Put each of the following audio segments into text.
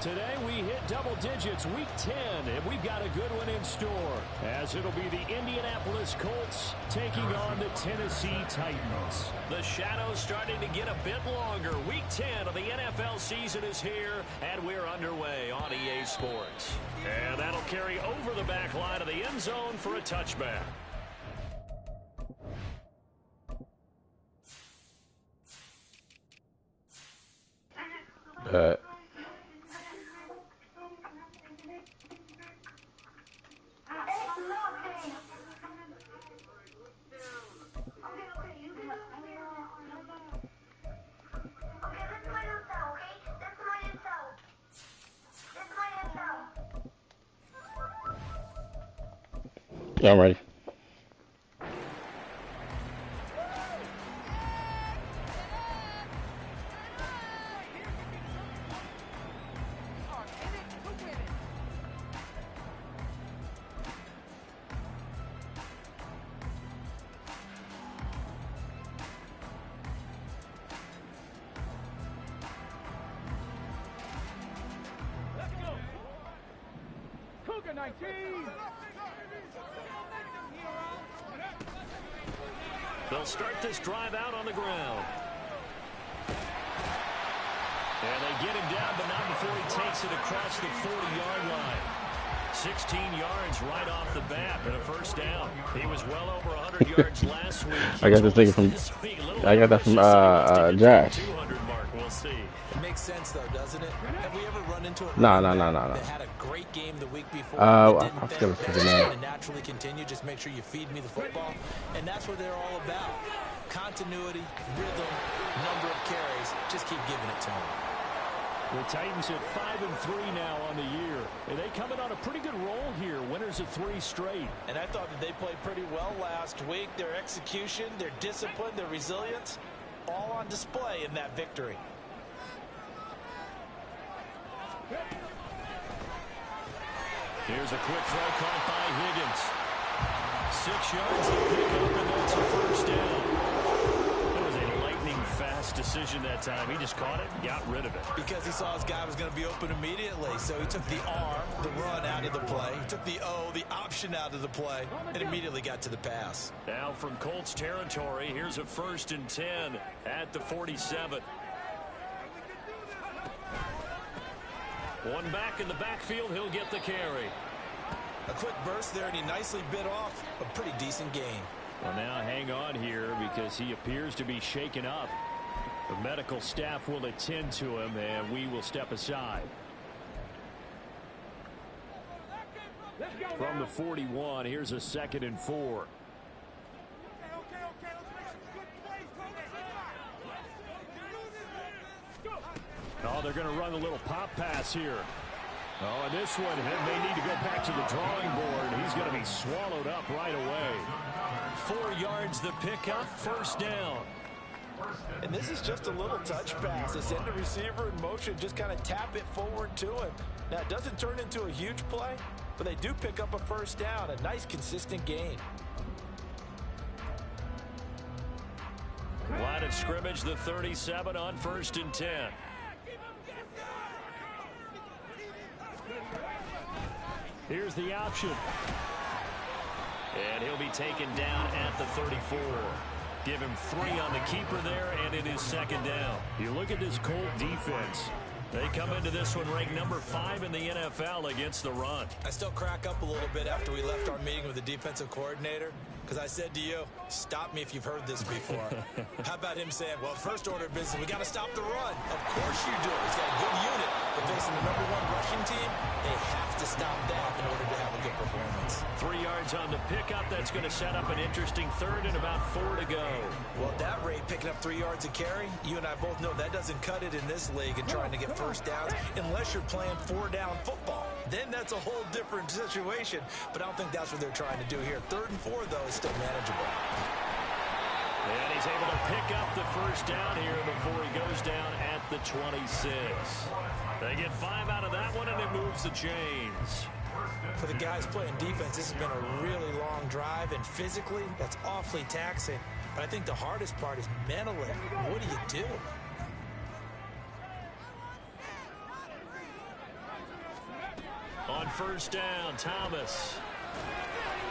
Today we hit double digits, week 10, and we've got a good one in store, as it'll be the Indianapolis Colts taking on the Tennessee Titans. The shadow's starting to get a bit longer. Week 10 of the NFL season is here, and we're underway on EA Sports. And that'll carry over the back line of the end zone for a touchback. Yeah, I'm ready. Let's go. Cougar 19. They'll start this drive out on the ground. And they get him down, but not before he takes it across the 40-yard line. 16 yards right off the bat and a first down. He was well over 100 yards last week. I got this thing from Josh. 200 mark. We'll see. It makes sense though, doesn't it? Have we ever run into a No. that had a great game the week before? I forgot his name. And naturally continue. Just make sure you feed me the football, and that's what they're all about. Continuity, rhythm, number of carries. Just keep giving it to them. The Titans at 5-3 now on the year. And they come in on a pretty good roll here. Winners of 3 straight. And I thought that they played pretty well last week. Their execution, their discipline, their resilience, all on display in that victory. Here's a quick throw caught by Higgins. 6 yards to pick up, and that's a first down. That was a lightning-fast decision that time. He just caught it and got rid of it. Because he saw his guy was going to be open immediately. So he took the R, the run out of the play. He took the O, the option out of the play, and immediately got to the pass. Now from Colts territory, here's a 1st and 10 at the 47. One back in the backfield, he'll get the carry. A quick burst there, and he nicely bit off a pretty decent gain. Well, now hang on here because he appears to be shaken up. The medical staff will attend to him, and we will step aside. From the 41, here's a 2nd and 4. Oh, they're going to run a little pop pass here. Oh, and this one, they need to go back to the drawing board. He's going to be swallowed up right away. 4 yards the pickup, first down. And this is just a little touch pass. They send the receiver in motion, just kind of tap it forward to him. Now, it doesn't turn into a huge play, but they do pick up a first down, a nice, consistent gain. Line of scrimmage, the 37 on 1st and 10. Here's the option. And he'll be taken down at the 34. Give him 3 on the keeper there, and it is 2nd down. You look at this Colt defense. They come into this one ranked number 5 in the NFL against the run. I still crack up a little bit after we left our meeting with the defensive coordinator, because I said to you, stop me if you've heard this before. How about him saying, well, first order of business, we got to stop the run. Of course you do. He's got a good unit, but facing the number 1 rushing team, they have to stop that in order to have a good performance. 3 yards on the pickup. That's going to set up an interesting 3rd and about 4 to go. Well, at that rate, picking up 3 yards a carry, you and I both know that doesn't cut it in this league and trying to get first downs unless you're playing 4-down football. Then that's a whole different situation, but I don't think that's what they're trying to do here. 3rd and 4, though, is still manageable. And he's able to pick up the first down here before he goes down at the 26. They get 5 out of that one, and it moves the chains. For the guys playing defense, this has been a really long drive, and physically, that's awfully taxing. But I think the hardest part is mentally. What do you do? first down. Thomas.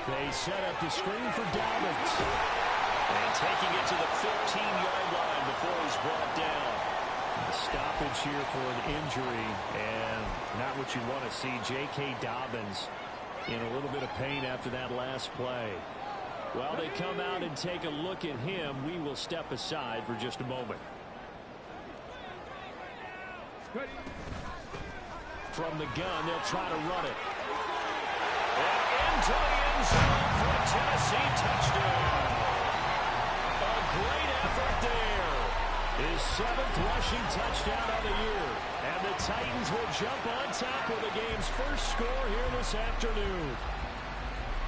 They set up the screen for Dobbins. And taking it to the 15-yard line before he's brought down. A stoppage here for an injury, and not what you want to see. J.K. Dobbins in a little bit of pain after that last play. Well, they come out and take a look at him. We will step aside for just a moment. From the gun, they'll try to run it. And into the end zone for a Tennessee touchdown. A great effort there. His 7th rushing touchdown of the year. And the Titans will jump on top of the game's first score here this afternoon.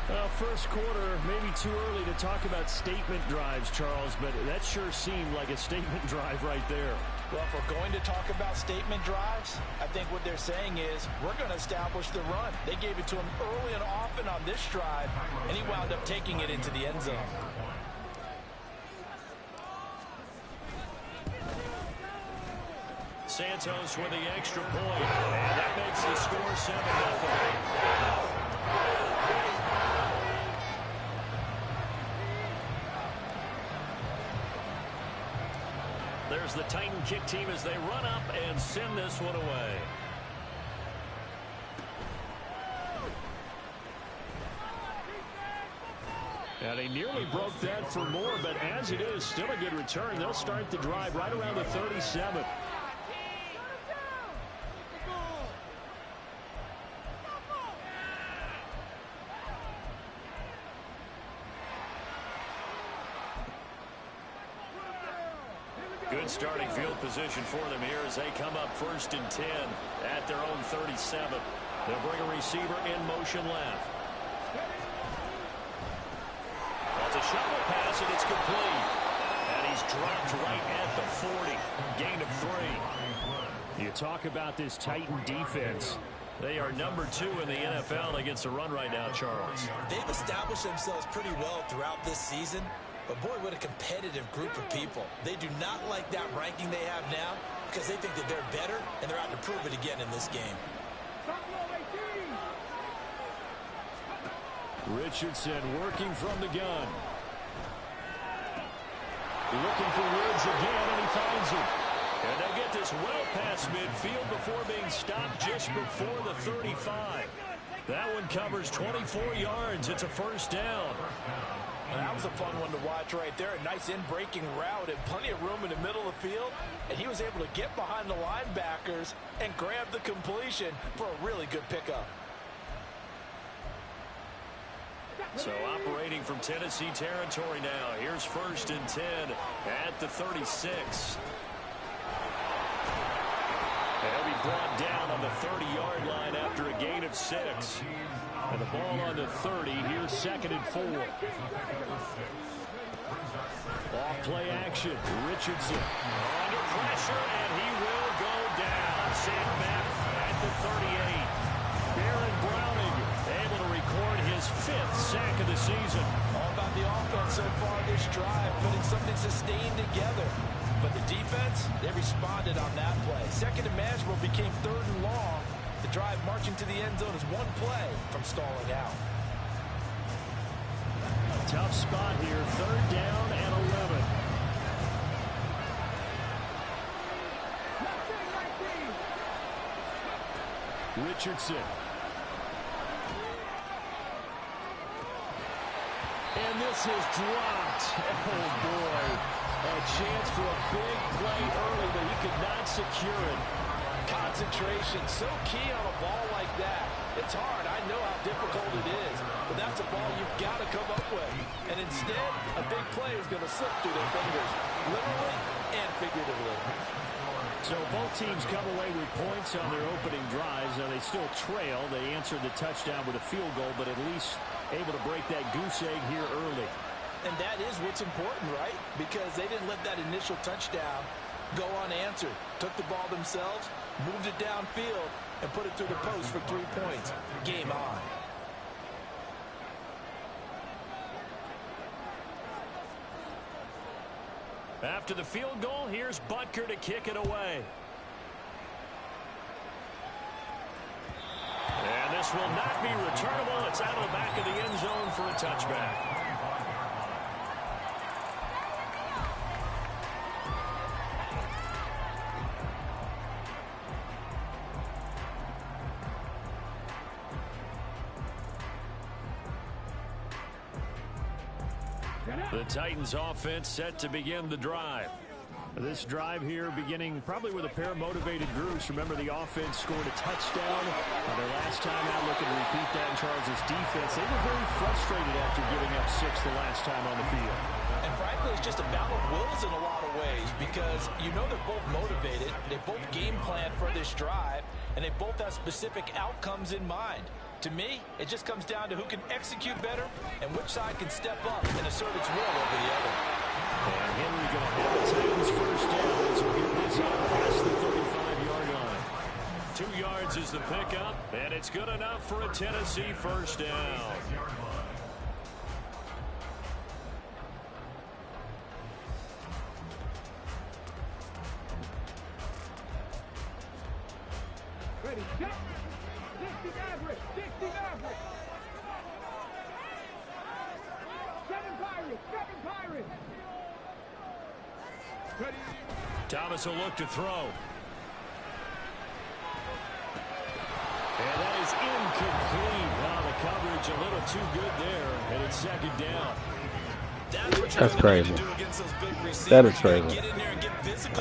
Well, first quarter, maybe too early to talk about statement drives, Charles, but that sure seemed like a statement drive right there. Well, if we're going to talk about statement drives, I think what they're saying is we're going to establish the run. They gave it to him early and often on this drive, and he wound up taking it into the end zone. Santos with the extra point, and that makes the score 7-0. There's the Titan kick team as they run up and send this one away. And they nearly broke that for more, but as it is, still a good return. They'll start the drive right around the 37. Good starting field position for them here as they come up 1st and 10 at their own 37. They'll bring a receiver in motion left. That's a shuffle pass, and it's complete. And he's dropped right at the 40. Gain of 3. You talk about this Titan defense. They are number 2 in the NFL against the run right now, Charles. They've established themselves pretty well throughout this season. But boy, what a competitive group of people. They do not like that ranking they have now because they think that they're better, and they're out to prove it again in this game. Richardson working from the gun. Looking for Woods again, and he finds him. And they'll get this well past midfield before being stopped just before the 35. That one covers 24 yards. It's a first down. That was a fun one to watch right there. A nice in-breaking route and plenty of room in the middle of the field. And he was able to get behind the linebackers and grab the completion for a really good pickup. So operating from Tennessee territory now. Here's 1st and 10 at the 36. And he'll be brought down on the 30-yard line after a gain of 6. And the ball on the 30. Here's 2nd and 4. Off play action. Richardson under pressure, and he will go down. Sam back at the 38. Baron Browning able to record his 5th sack of the season. All about the offense so far this drive, putting something sustained together. But the defense, they responded on that play. 2nd and manageable became 3rd and long. The drive marching to the end zone is one play from stalling out. Tough spot here. 3rd down and 11. Richardson. And this is dropped. Oh, boy. A chance for a big play early, but he could not secure it. Concentration, so key on a ball like that. It's hard. I know how difficult it is, but that's a ball you've got to come up with. And instead, a big play is going to slip through their fingers, literally and figuratively. So both teams come away with points on their opening drives. Now they still trail. They answered the touchdown with a field goal, but at least able to break that goose egg here early. And that is what's important, right? Because they didn't let that initial touchdown go unanswered. Took the ball themselves, moved it downfield, and put it through the post for 3 points. Game on. After the field goal, here's Butker to kick it away. And this This will not be returnable. It's out of the back of the end zone for a touchback. The Titans offense set to begin the drive. This drive here beginning probably with a pair of motivated groups. Remember, the offense scored a touchdown their last time out. Looking to repeat that in Charles' defense. They were very frustrated after giving up 6 the last time on the field. And frankly, it's just a battle of wills in a lot of ways because you know they're both motivated. They both game plan for this drive, and they both have specific outcomes in mind. To me, it just comes down to who can execute better and which side can step up and assert its will over the other. And Henry going to have the Titans first down as we get this out past the 35-yard line. 2 yards is the pickup, and it's good enough for a Tennessee first down. Ready, jump. 60 average, 60 average. 7 Pirates. Ready. Thomas will look to throw. And that is incomplete. Wow, the coverage a little too good there, and it's second down. That's crazy. That is crazy.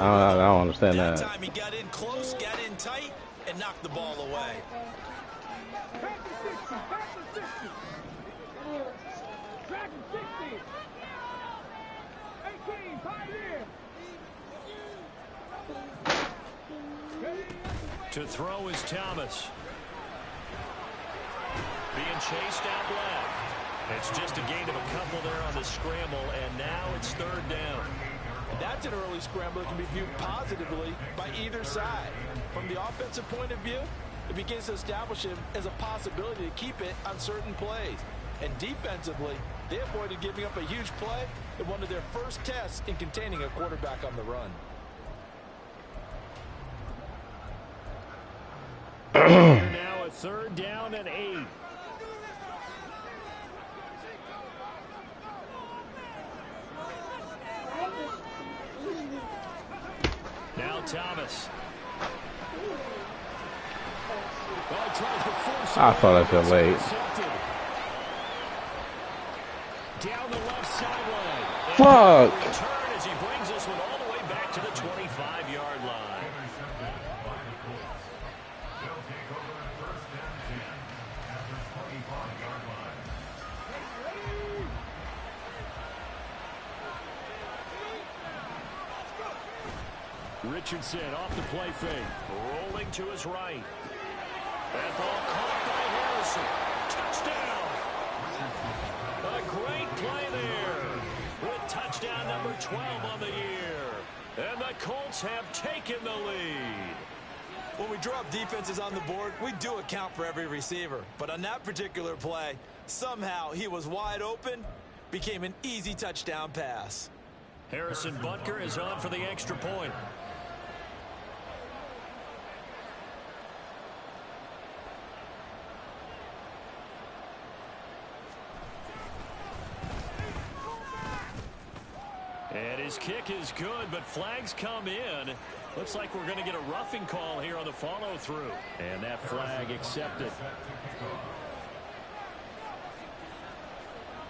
I don't understand that. That time he got in close, got in tight, and knocked the ball away. Back to 60, back to 60. Back to 60. 18, Pioneer. To throw is Thomas. Being chased out left. It's just a gain of a couple there on the scramble, and now it's third down. That's an early scramble that can be viewed positively by either side. From the offensive point of view, it begins to establish him as a possibility to keep it on certain plays. And defensively, they avoided giving up a huge play in one of their first tests in containing a quarterback on the run. Now a third down and 8. Now Thomas. I thought that was late. Down the left sideline. Fuck. Return as he brings this one all the way back to the 25-yard line. Richardson off the play fake. Rolling to his right. That ball caught by Harrison. Touchdown. A great play there. With touchdown number 12 on the year. And the Colts have taken the lead. When we draw up defenses on the board, we do account for every receiver. But on that particular play, somehow he was wide open, became an easy touchdown pass. Harrison Butker is on for the extra point. And his kick is good, but flags come in. Looks like we're going to get a roughing call here on the follow-through. And that flag accepted.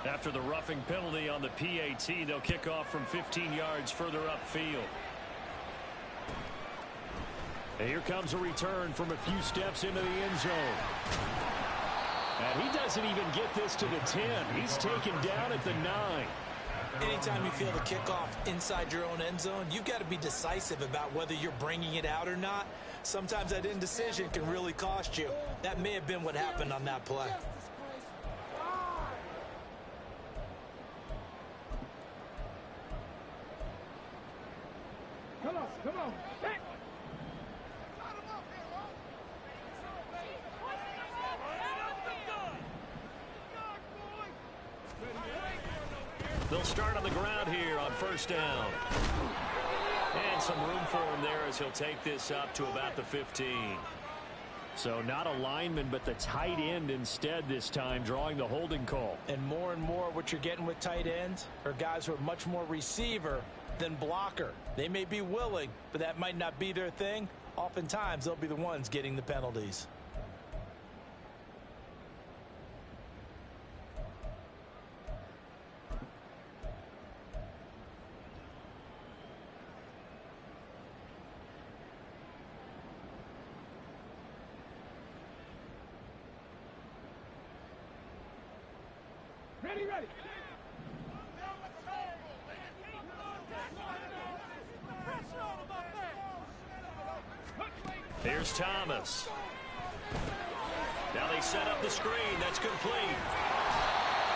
After the roughing penalty on the PAT, they'll kick off from 15 yards further upfield. And here comes a return from a few steps into the end zone. And he doesn't even get this to the 10. He's taken down at the 9. Anytime you feel the kickoff inside your own end zone, you've got to be decisive about whether you're bringing it out or not. Sometimes that indecision can really cost you. That may have been what happened on that play. Come on, come on. Hey. They'll start on the ground here on first down. And some room for him there as he'll take this up to about the 15. So not a lineman, but the tight end instead this time, drawing the holding call. And more what you're getting with tight ends are guys who are much more receiver than blocker. They may be willing, but that might not be their thing. Oftentimes, they'll be the ones getting the penalties. Ready. Here's Thomas. Now they set up the screen. That's complete.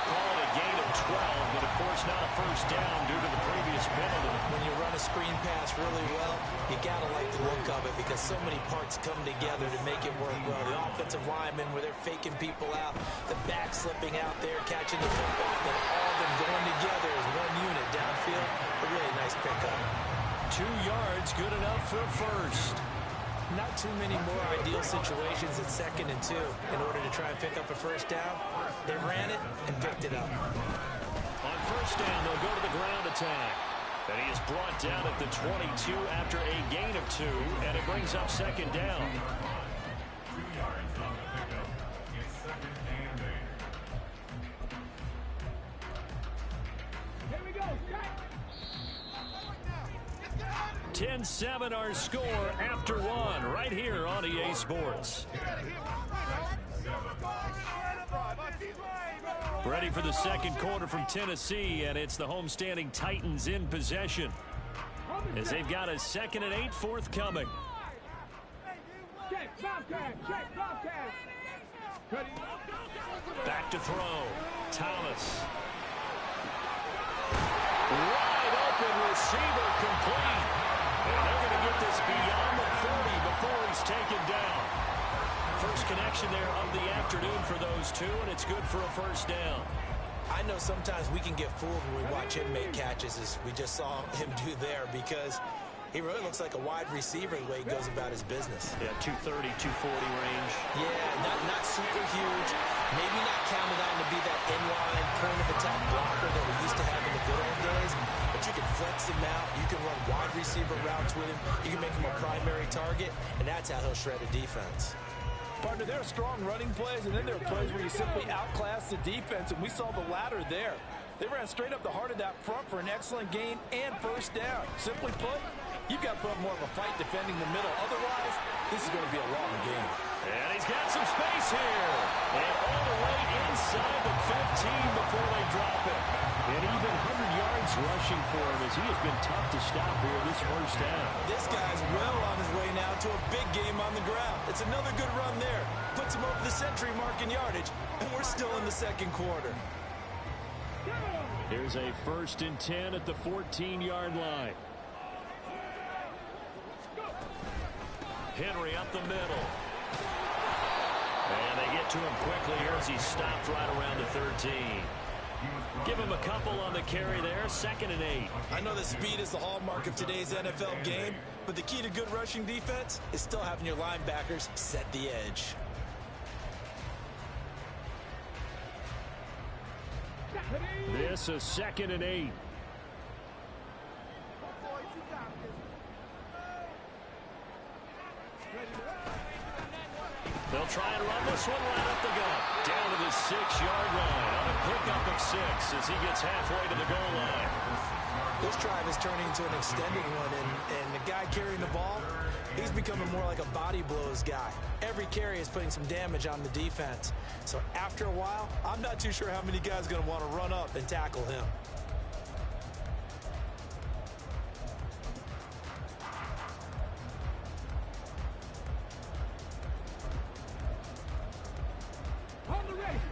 Call it a gain of 12, but of course not a first down due to the previous penalty. When you run a screen pass really well, you got to like the look of it because so many parts come together to make it work well. The offensive linemen where they're faking people out, the back slipping out there, catching the football, then all of them going together as one unit downfield. A really nice pickup. 2 yards, good enough for a first. Not too many more ideal situations at 2nd and 2 in order to try and pick up a first down. They ran it and picked it up. On first down, they'll go to the ground attack. And he is brought down at the 22 after a gain of 2, and it brings up 2nd down. Here we go. 10-7 our score after 1 right here on EA Sports. Ready for the second quarter from Tennessee, and it's the homestanding Titans in possession as they've got a 2nd and 8 forthcoming. Check, Bobcat. Back to throw. Thomas. Wide open receiver complete. And they're going to get this beyond the 40 before he's taken down. First connection there of the afternoon for those two, and it's good for a first down. I know sometimes we can get fooled when we watch him make catches, as we just saw him do there, because he really looks like a wide receiver the way he goes about his business. Yeah, 230, 240 range. Yeah, not super huge. Maybe not counted on to be that inline point-of-attack blocker that we used to have in the good old days, but you can flex him out. You can run wide receiver routes with him. You can make him a primary target, and that's how he'll shred a defense. Partner, there are strong running plays, and then there are plays where you simply outclass the defense, and we saw the latter there. They ran straight up the heart of that front for an excellent gain and first down. Simply put, you've got to put up more of a fight defending the middle. Otherwise, this is going to be a long game. And he's got some space here. And all the way inside the 15 before they drop it. And even 100 yards rushing for him as he has been tough to stop here this first down. This guy's well on his way now to a big game on the ground. It's another good run there. Puts him over the century mark in yardage, and we're still in the second quarter. Here's a 1st and 10 at the 14-yard line. Henry up the middle. And they get to him quickly here as he's stopped right around the 13. Give him a couple on the carry there, 2nd and 8. I know that speed is the hallmark of today's NFL game, but the key to good rushing defense is still having your linebackers set the edge. This is 2nd and 8. They'll try and run this one right up the gut. Down to the 6-yard line on a pickup of 6 as he gets halfway to the goal line. This drive is turning into an extended one, and the guy carrying the ball, he's becoming more like a body blows guy. Every carry is putting some damage on the defense. So after a while, I'm not too sure how many guys are going to want to run up and tackle him.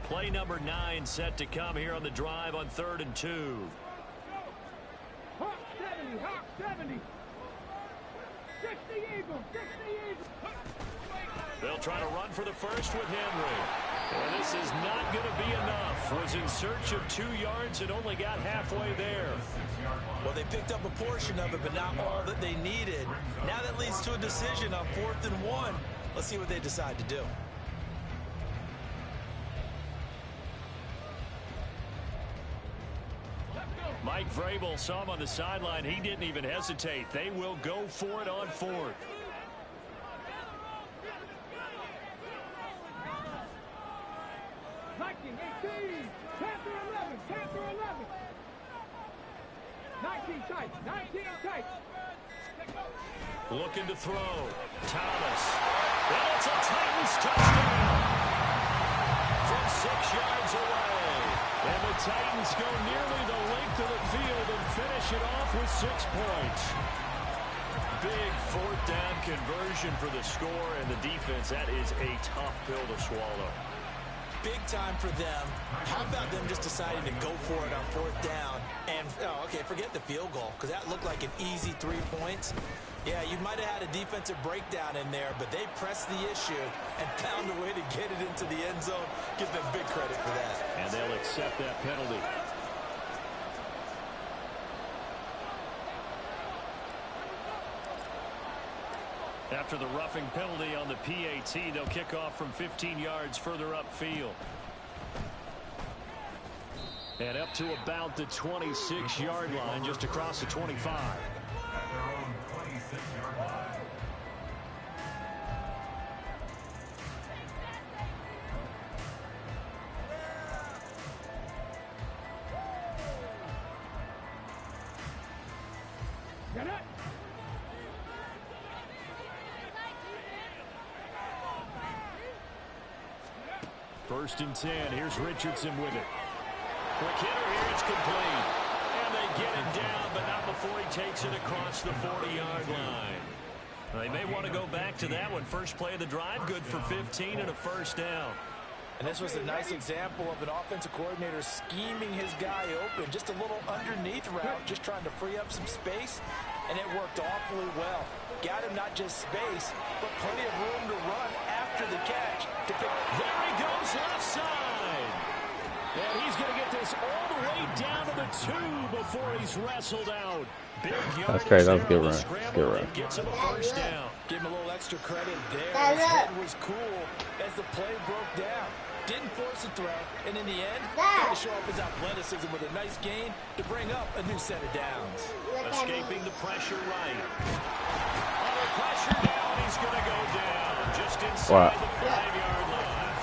Play number 9 set to come here on the drive on 3rd and 2. Hawk 70. 60 Eagles. They'll try to run for the first with Henry. And this is not going to be enough. Was in search of 2 yards and only got halfway there. Well, they picked up a portion of it, but not all that they needed. Now that leads to a decision on 4th and 1. Let's see what they decide to do. Mike Vrabel saw him on the sideline. He didn't even hesitate. They will go for it on fourth. Panther 11. 19 tight. 19 tight. Looking to throw. Thomas. And it's a Titans touchdown from 6 yards away. And the Titans go nearly the length of the field and finish it off with 6 points. Big fourth down conversion for the score, and the defense, that is a tough pill to swallow. Big time for them. How about them just deciding to go for it on fourth down? And, okay, forget the field goal, because that looked like an easy 3 points. Yeah, you might have had a defensive breakdown in there, but they pressed the issue and found a way to get it into the end zone. Give them big credit for that. And they'll accept that penalty. After the roughing penalty on the PAT, they'll kick off from 15 yards further upfield. And up to about the 26-yard line, just across the 25. First and 10. Here's Richardson with it. Quick hitter here. It's complete. And they get him down, but not before he takes it across the 40-yard line. They may want to go back to that one. First play of the drive, good for 15 and a first down. And this was a nice example of an offensive coordinator scheming his guy open. Just a little underneath route, just trying to free up some space, and it worked awfully well. Got him not just space, but plenty of room to run after the catch. There he goes left side. And he's going to get this all the way down to the 2 before he's wrestled out. Big yardage. That's crazy. That's a good run. Good run. Gets him a first down. Give him a little extra credit there. His head was cool as the play broke down. Didn't force a throw, and in the end, got to show off his athleticism with a nice gain to bring up a new set of downs. Escaping the pressure right. Under pressure down, he's going to go down just inside the 5-yard line.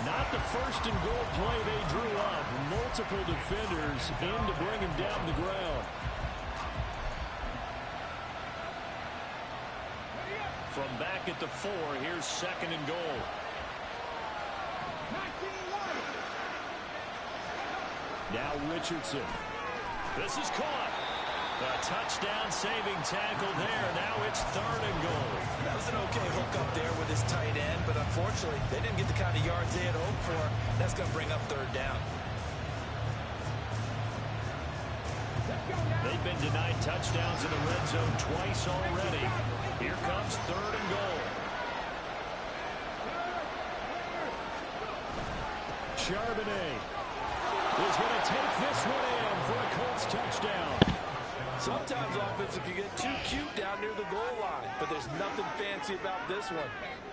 Not the first and goal play they drew up. Multiple defenders in to bring him down to the ground. From back at the 4, here's second and goal. Now Richardson. This is caught. A touchdown saving tackle there. Now it's third and goal. That was an okay hook up there with his tight end, but unfortunately, they didn't get the kind of yards they had hoped for. That's going to bring up third down. They've been denied touchdowns in the red zone twice already. Here comes third and goal. Charbonnet is going to take this one in for a Colts touchdown. Sometimes offensive can get too cute down near the goal line, but there's nothing fancy about this one.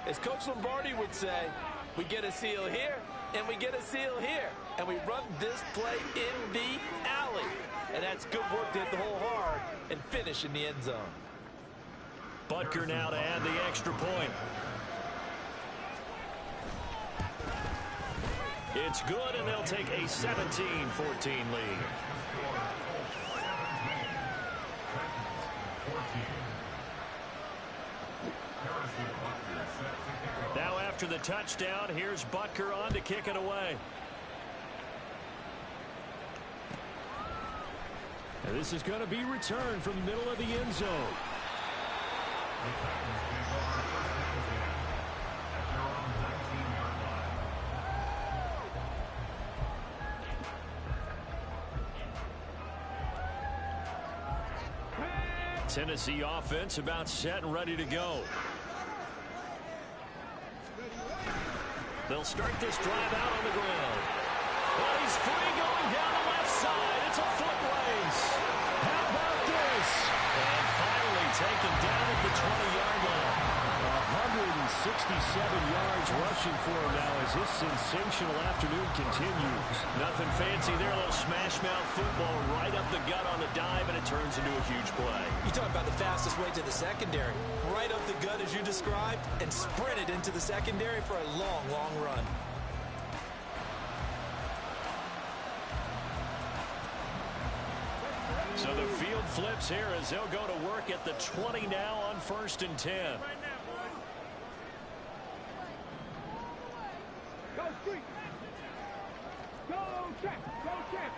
As Coach Lombardi would say, we get a seal here, and we get a seal here, and we run this play in the alley. And that's good work to hit the hole hard and finish in the end zone. Butker now to add the extra point. It's good, and they'll take a 17-14 lead. Now after the touchdown, here's Butker on to kick it away. And this is going to be returned from the middle of the end zone. Tennessee offense about set and ready to go. They'll start this drive out on the ground. Well, he's free going down the left side. It's a foot race. How about this? And finally taken down at the 20-yard line. 167 yards rushing for him now as this sensational afternoon continues. Nothing fancy there. A little smash mouth football right up the gut on the dive, and it turns into a huge play. You talk about the fastest way to the secondary. Right up the gut as you described and sprinted into the secondary for a long, long run. So the field flips here as they'll go to work at the 20 now on 1st and 10. Go street. Go check. Go check.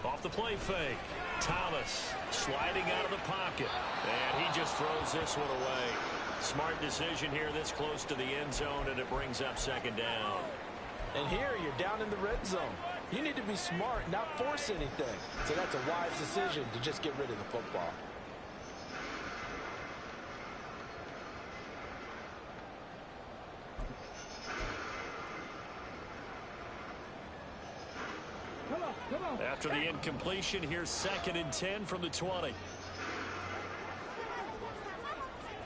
Off the play fake. Thomas sliding out of the pocket. And he just throws this one away. Smart decision here this close to the end zone, and it brings up 2nd down. And here you're down in the red zone. You need to be smart, not force anything. So that's a wise decision to just get rid of the football. Come on. After the incompletion, here's 2nd and 10 from the 20.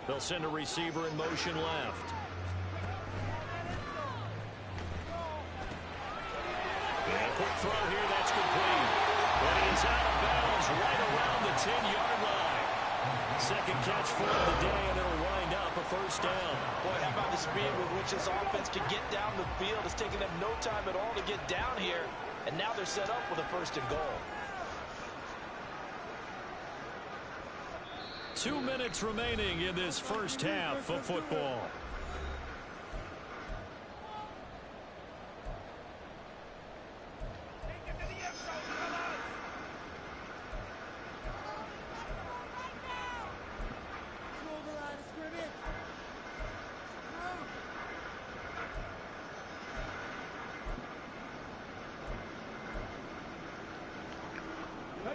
They'll send a receiver in motion left. And a quick throw here, that's complete. But he's out of bounds right around the 10-yard line. 2nd catch for the day, and it'll wind up a 1st down. Boy, how about the speed with which this offense can get down the field? It's taking them no time at all to get down here. And now they're set up with a 1st and goal. 2 minutes remaining in this first half of football.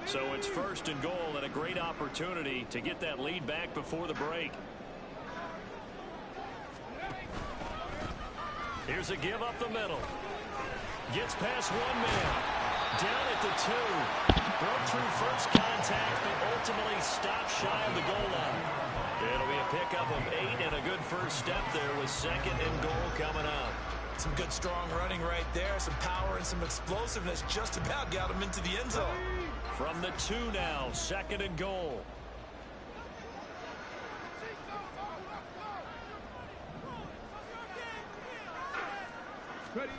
So it's 1st and goal, and a great opportunity to get that lead back before the break. Here's a give up the middle. Gets past one man. Down at the 2. Broke through first contact, but ultimately stopped shy of the goal line. It'll be a pickup of 8 and a good first step there with 2nd and goal coming up. Some good, strong running right there. Some power and some explosiveness just about got him into the end zone. From the 2 now, 2nd and goal. Ready.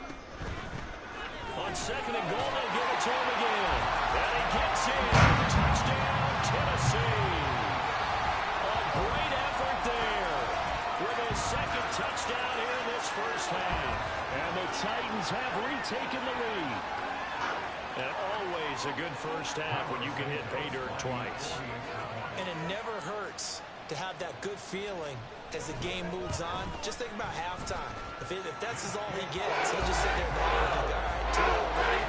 On 2nd and goal, they'll give it to him again. And he gets in. Touchdown, Tennessee. A great effort there with his 2nd touchdown here in this first half. And the Titans have retaken the lead. And always a good first half when you can hit pay dirt twice. And it never hurts to have that good feeling as the game moves on. Just think about halftime. If that's all he gets, he'll just sit there and think, all right, 2 already.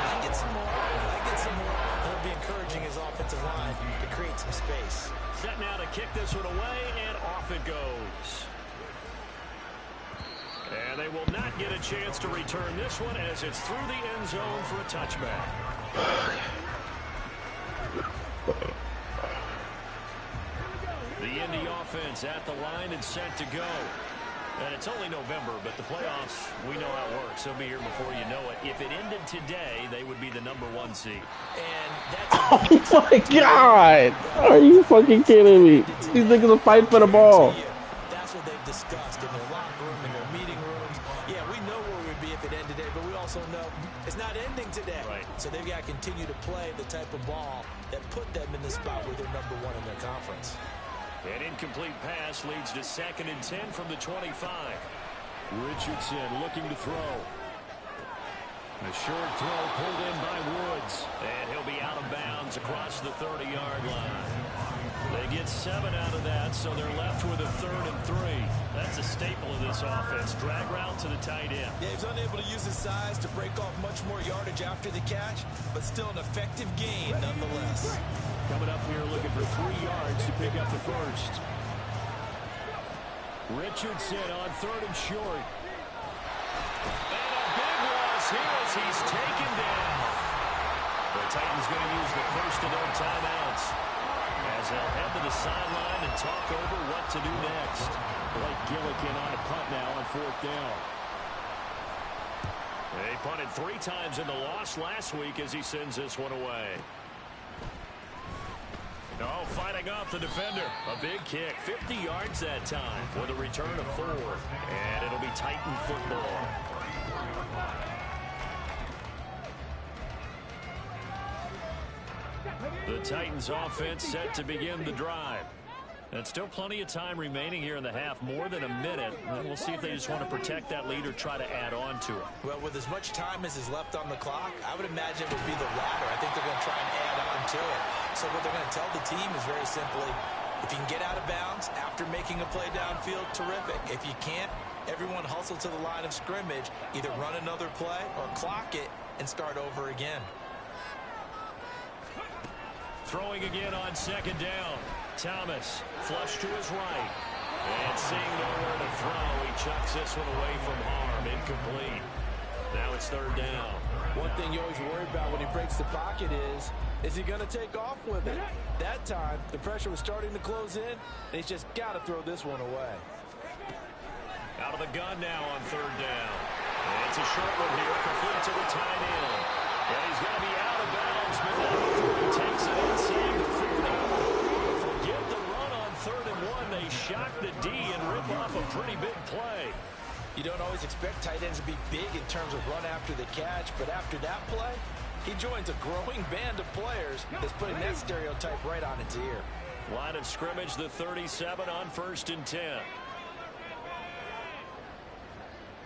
I get some more. I get some more. It'll be encouraging his offensive line to create some space. Set now to kick this one away, and off it goes. And they will not get a chance to return this one as it's through the end zone for a touchback. The Indy offense at the line and set to go. And it's only November, but the playoffs, we know how it works. They'll be here before you know it. If it ended today, they would be the #1 seed. And that's Oh my God! Are you fucking kidding me? These niggas will fight for the ball. That's what they've discussed in their locker room, in their meeting rooms. Yeah, we know where we'd be if it ended today, but we also know it's not ending today. Right. So they've got to continue to play the type of ball that put them in the spot where they're #1 in their conference. An incomplete pass leads to 2nd and 10 from the 25. Richardson looking to throw. A short throw pulled in by Woods. And he'll be out of bounds across the 30-yard line. They get 7 out of that, so they're left with a 3rd and 3. That's a staple of this offense. Drag route to the tight end. Yeah, he's unable to use his size to break off much more yardage after the catch, but still an effective gain nonetheless. Coming up here looking for 3 yards to pick up the first. Richardson on 3rd and short. here as he's taken down. The Titans going to use the first of their timeouts as they'll head to the sideline and talk over what to do next. Blake Gillikin on a punt now on 4th down. They punted 3 times in the loss last week as he sends this one away. Oh, fighting off the defender. A big kick. 50 yards that time with a return of 4. And it'll be Titan football. The Titans offense set to begin the drive. And still plenty of time remaining here in the half, more than a minute. And we'll see if they just want to protect that lead or try to add on to it. Well, with as much time as is left on the clock, I would imagine it would be the latter. I think they're going to try and add on to it. So what they're going to tell the team is very simply, if you can get out of bounds after making a play downfield, terrific. If you can't, everyone hustle to the line of scrimmage, either run another play or clock it and start over again. Throwing again on 2nd down. Thomas, flush to his right. And seeing nowhere to throw, he chucks this one away from harm. Incomplete. Now it's 3rd down. One thing you always worry about when he breaks the pocket is he going to take off with it? That time, the pressure was starting to close in, and he's just got to throw this one away. Out of the gun now on 3rd down. And it's a short one here, complete to the tight end. And he's going to be out of bounds, but now he takes it inside the 40. Forget the run on 3rd and 1. They shock the D and rip off a pretty big play. You don't always expect tight ends to be big in terms of run after the catch, but after that play, he joins a growing band of players that's putting that stereotype right on its ear. Line of scrimmage, the 37 on 1st and 10.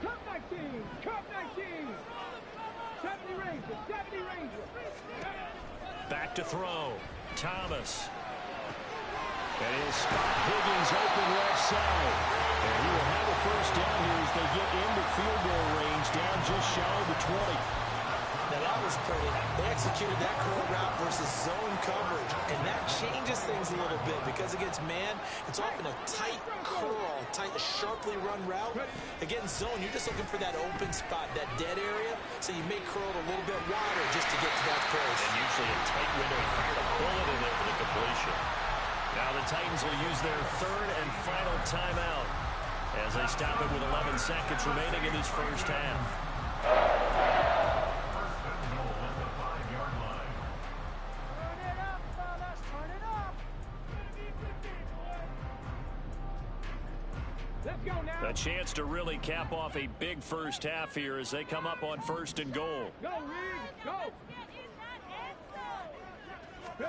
Cup 19, Cup 19. 70 Rangers, 70 Rangers. Back to throw. Thomas. And he'll spot Higgins open left side. And he will have a 1st down here as they get into field goal range, down just shy of the 20. Now that was pretty. They executed that curl route versus zone coverage, and that changes things a little bit because against man, it's often a tight curl, sharply run route. Against zone, you're just looking for that open spot, that dead area, so you may curl it a little bit wider just to get to that place. And usually a tight window, he fired a bullet in there for the completion. Now the Titans will use their 3rd and final timeout as they stop it with 11 seconds remaining in this first half. A chance to really cap off a big first half here as they come up on 1st and goal. Go, Reed, go. And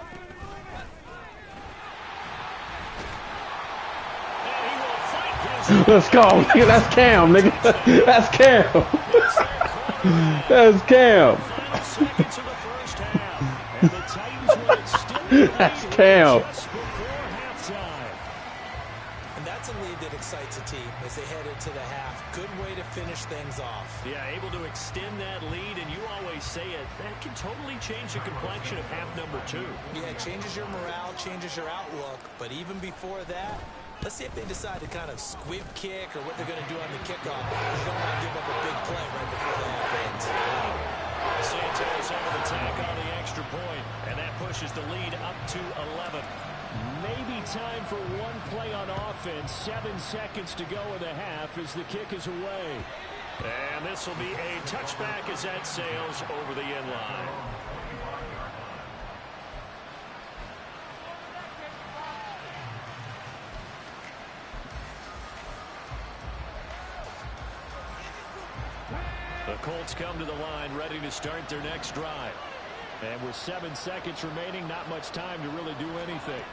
he will fight his Let's go, nigga. That's Cam, nigga. That's Cam. That's Cam. final seconds of the first half. And the Titans will extend the That's lead Cam. just before halftime. And that's a lead that excites a team as they head into the half. Good way to finish things off. Yeah, able to extend that lead, and you always say it, that can totally change the complexion of half number 2. Yeah, it changes your morale, changes your outlook. But even before that, let's see if they decide to kind of squib kick or what they're going to do on the kickoff. You don't want to give up a big play right before the half ends. Santos able to tack on the extra point, and that pushes the lead up to 11. Maybe time for one play on offense. 7 seconds to go in the half as the kick is away. And this will be a touchback as that sails over the end line. The Colts come to the line ready to start their next drive. And with 7 seconds remaining, not much time to really do anything.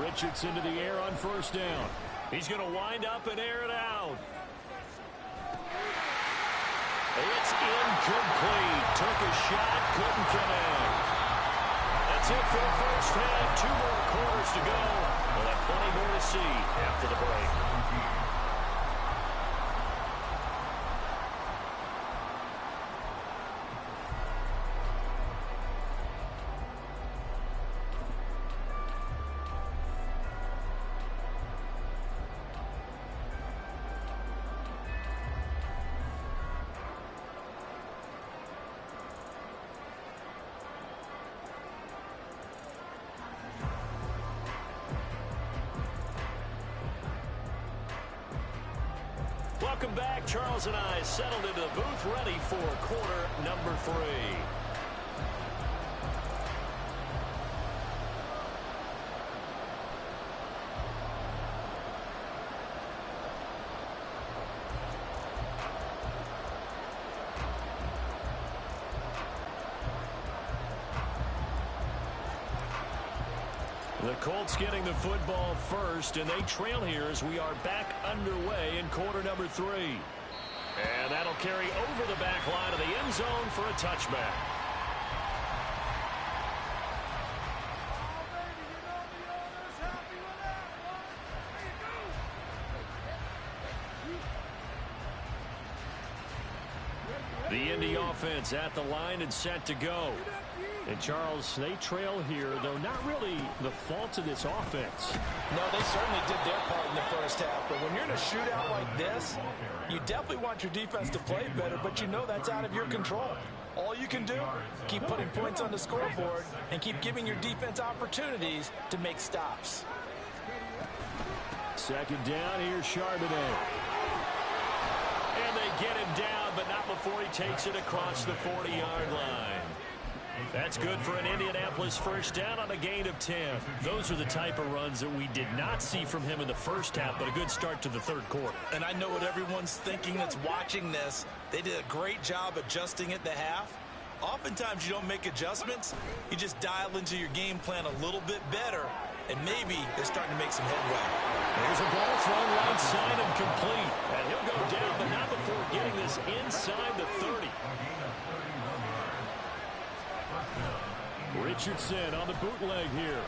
Richards into the air on 1st down. He's going to wind up and air it out. It's incomplete. Took a shot, couldn't connect. That's it for the first half. 2 more quarters to go. We'll have plenty more to see after the break. Welcome back. Charles and I settled into the booth ready for quarter number 3. The Colts getting the football first, and they trail here as we are back underway in quarter number 3. And that'll carry over the back line of the end zone for a touchback. The Indy offense at the line and set to go. And, Charles, they trail here, though not really the fault of this offense. No, they certainly did their part in the first half. But when you're in a shootout like this, you definitely want your defense to play better, but you know that's out of your control. All you can do, keep putting points on the scoreboard and keep giving your defense opportunities to make stops. Second down, here's Charbonnet. And they get him down, but not before he takes it across the 40-yard line. That's good for an Indianapolis first down on a gain of 10. Those are the type of runs that we did not see from him in the first half, but a good start to the third quarter. And I know what everyone's thinking that's watching this. They did a great job adjusting at the half. Oftentimes you don't make adjustments. You just dial into your game plan a little bit better, and maybe they're starting to make some headway. There's a ball thrown right side and complete. And he'll go down, but not before getting this inside the 30. Richardson on the bootleg here.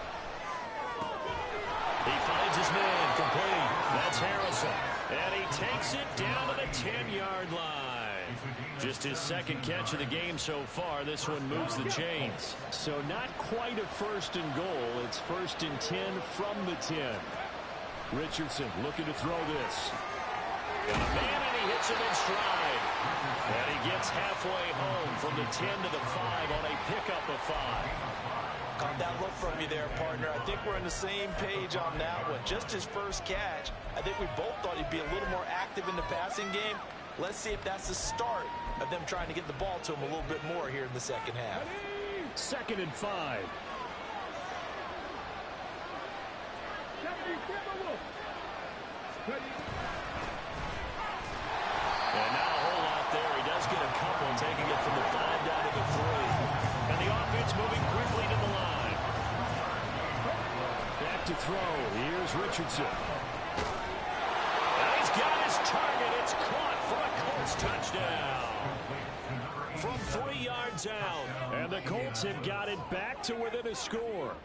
He finds his man complete. That's Harrison. And he takes it down to the 10-yard line. Just his second catch of the game so far. This one moves the chains. So not quite a first and goal. It's first and 10 from the 10. Richardson looking to throw this. And a man, and he hits him in stride. And he gets halfway home from the 10 to the 5 on a pickup of 5. Caught that look from you there, partner. I think we're on the same page on that one. Just his first catch. I think we both thought he'd be a little more active in the passing game. Let's see if that's the start of them trying to get the ball to him a little bit more here in the second half. Second and 5. And now a whole lot there. He does get a couple, taking it from the 5 down to the 3. And the offense moving quickly to the line. Back to throw. Here's Richardson. And he's got his target. It's caught for a Colts touchdown. From 3 yards out. And the Colts have got it back to within a score.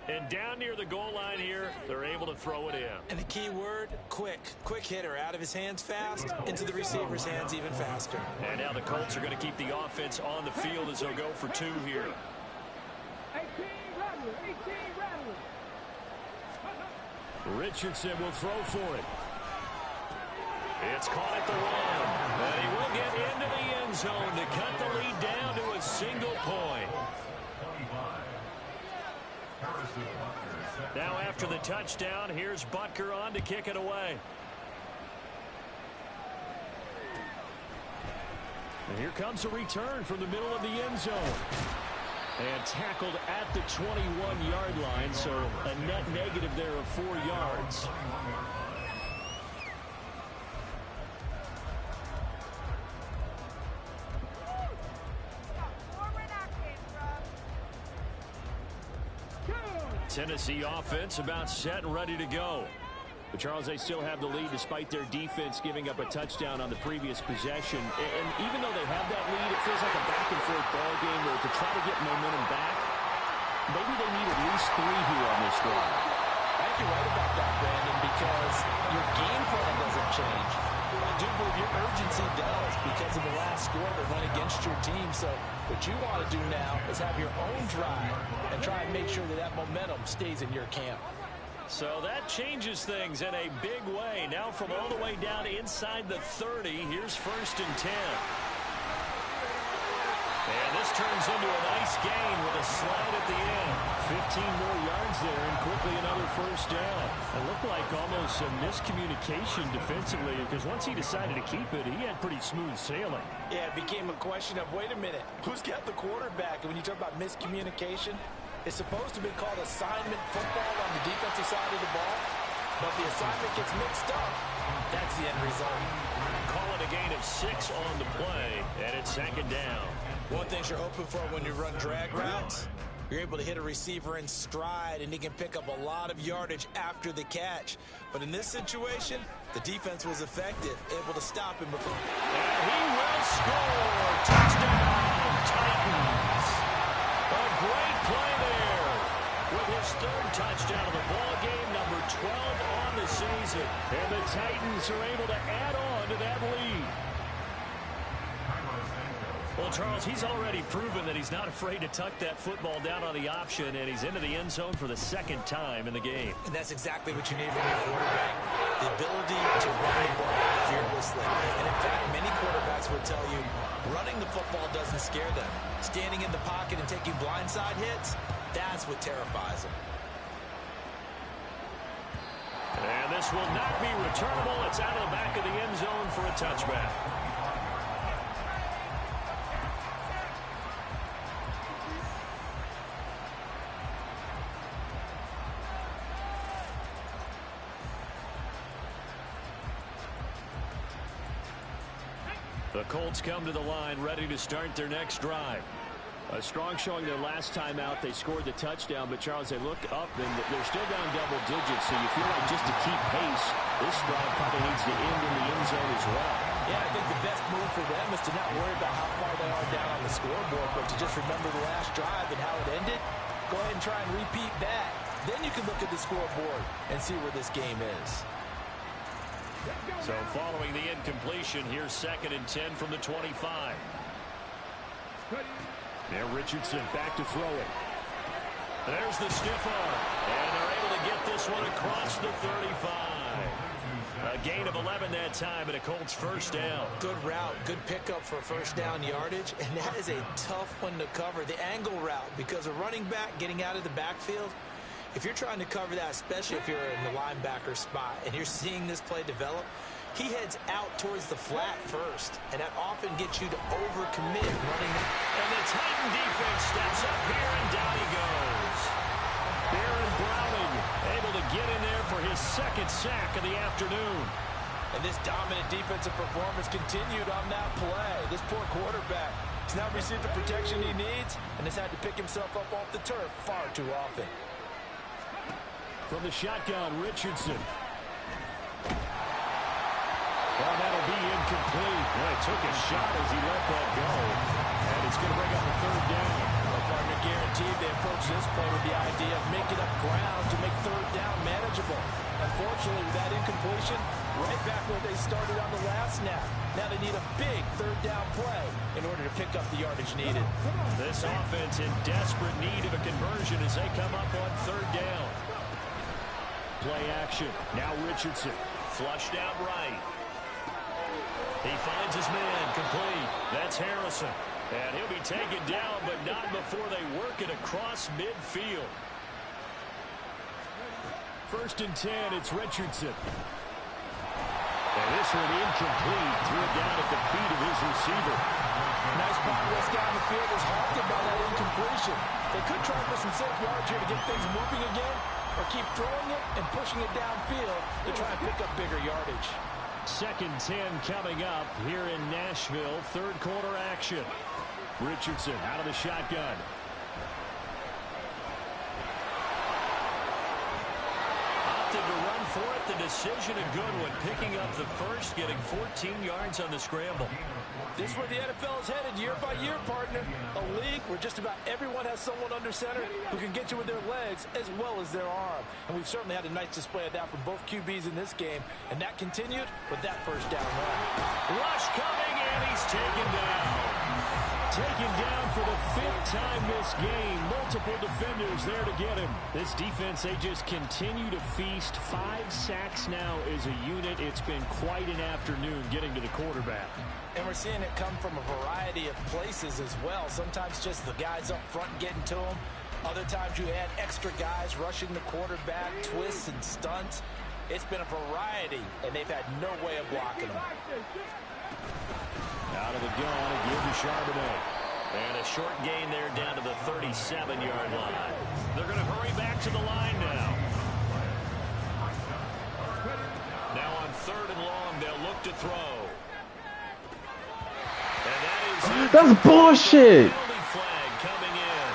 And down near the goal line here, they're able to throw it in. And the key word, quick. Quick hitter. Out of his hands fast, into the receiver's hands even faster. And now the Colts are going to keep the offense on the field as they'll go for 2 here. 18 rattling. Richardson will throw for it. It's caught at the 1. And he will get into the end zone to cut the lead down to a single point. Now after the touchdown, here's Butker on to kick it away. And here comes a return from the middle of the end zone. And tackled at the 21-yard line, so a net negative there of 4 yards. Tennessee offense about set and ready to go. But, Charles, they still have the lead despite their defense giving up a touchdown on the previous possession. And even though they have that lead, it feels like a back-and-forth ball game where to try to get momentum back, maybe they need at least 3 here on this drive. I think you're right about that, Brandon, because your game plan doesn't change. I do believe your urgency does because of the last score that went against your team. So what you want to do now is have your own drive and try and make sure that that momentum stays in your camp. So that changes things in a big way. Now from all the way down inside the 30, here's first and 10. And This turns into a nice gain with a slide at the end. 15 more yards there and quickly another first down. It looked like almost a miscommunication defensively because once he decided to keep it, he had pretty smooth sailing. Yeah, it became a question of, wait a minute, who's got the quarterback? And when you talk about miscommunication, it's supposed to be called assignment football on the defensive side of the ball. But the assignment gets mixed up. That's the end result. Call it a gain of 6 on the play, and it's second down. One thing you're hoping for when you run drag routes, you're able to hit a receiver in stride, and he can pick up a lot of yardage after the catch. But in this situation, the defense was effective, able to stop him before. And he will score. Touchdown, Titans. A great play there. With his third touchdown of the ball game, number 12 on the season. And the Titans are able to add on to that lead. Well, Charles, he's already proven that he's not afraid to tuck that football down on the option, and he's into the end zone for the second time in the game. And that's exactly what you need from your quarterback. The ability to run the ball fearlessly. And in fact, many quarterbacks would tell you running the football doesn't scare them. Standing in the pocket and taking blindside hits, that's what terrifies them. And this will not be returnable. It's out of the back of the end zone for a touchback. The Colts come to the line ready to start their next drive. A strong showing their last time out. They scored the touchdown, but Charles, they look up and they're still down double digits, so you feel like just to keep pace, this drive probably needs to end in the end zone as well. Yeah, I think the best move for them is to not worry about how far they are down on the scoreboard, but to just remember the last drive and how it ended. Go ahead and try and repeat that. Then you can look at the scoreboard and see where this game is. So following the incompletion, here's 2nd and 10 from the 25. Now Richardson back to throw it. There's the stiff arm. And they're able to get this one across the 35. A gain of 11 that time and a Colts first down. Good route, good pickup for first down yardage, and that is a tough one to cover. The angle route, because a running back getting out of the backfield, if you're trying to cover that, especially if you're in the linebacker spot and you're seeing this play develop, he heads out towards the flat first, and that often gets you to overcommit running. And the Titan defense steps up here, and down he goes. Baron Browning able to get in there for his second sack of the afternoon. And this dominant defensive performance continued on that play. This poor quarterback has now received the protection he needs and has had to pick himself up off the turf far too often. From the shotgun, Richardson. Well, that'll be incomplete. Well, he took a shot as he let that go. And it's going to bring up a third down. Well, partner, guaranteed they approach this play with the idea of making up ground to make third down manageable. Unfortunately, with that incompletion, right back where they started on the last snap. Now they need a big third down play in order to pick up the yardage needed. This offense in desperate need of a conversion as they come up on third down. Play action. Now Richardson. Flushed out right. He finds his man complete. That's Harrison. And he'll be taken down, but not before they work it across midfield. 1st and 10, it's Richardson. And this one incomplete. Threw it down at the feet of his receiver. Nice progress down the field is halted by that incompletion. They could try for some safe yards here to get things moving again, or keep throwing it and pushing it downfield to try and pick up bigger yardage. 2nd 10 coming up here in Nashville. Third quarter action. Richardson out of the shotgun. Opted to run for it. The decision a good one. Picking up the first, getting 14 yards on the scramble. This is where the NFL is headed year by year, partner. A league where just about everyone has someone under center who can get you with their legs as well as their arm. And we've certainly had a nice display of that from both QBs in this game. And that continued with that first down run. Rush coming, and he's taken down. Taken down for the 5th time this game. Multiple defenders there to get him. This defense, they just continue to feast. 5 sacks now as a unit. It's been quite an afternoon getting to the quarterback. And we're seeing it come from a variety of places as well. Sometimes just the guys up front getting to him. Other times you add extra guys rushing the quarterback, twists and stunts. It's been a variety, and they've had no way of blocking him. Out of the gun, again to Charbonnet. And a short gain there down to the 37-yard line. They're going to hurry back to the line now. Now on 3rd and long, they'll look to throw. And that is... That's bullshit! Penalty flag coming in.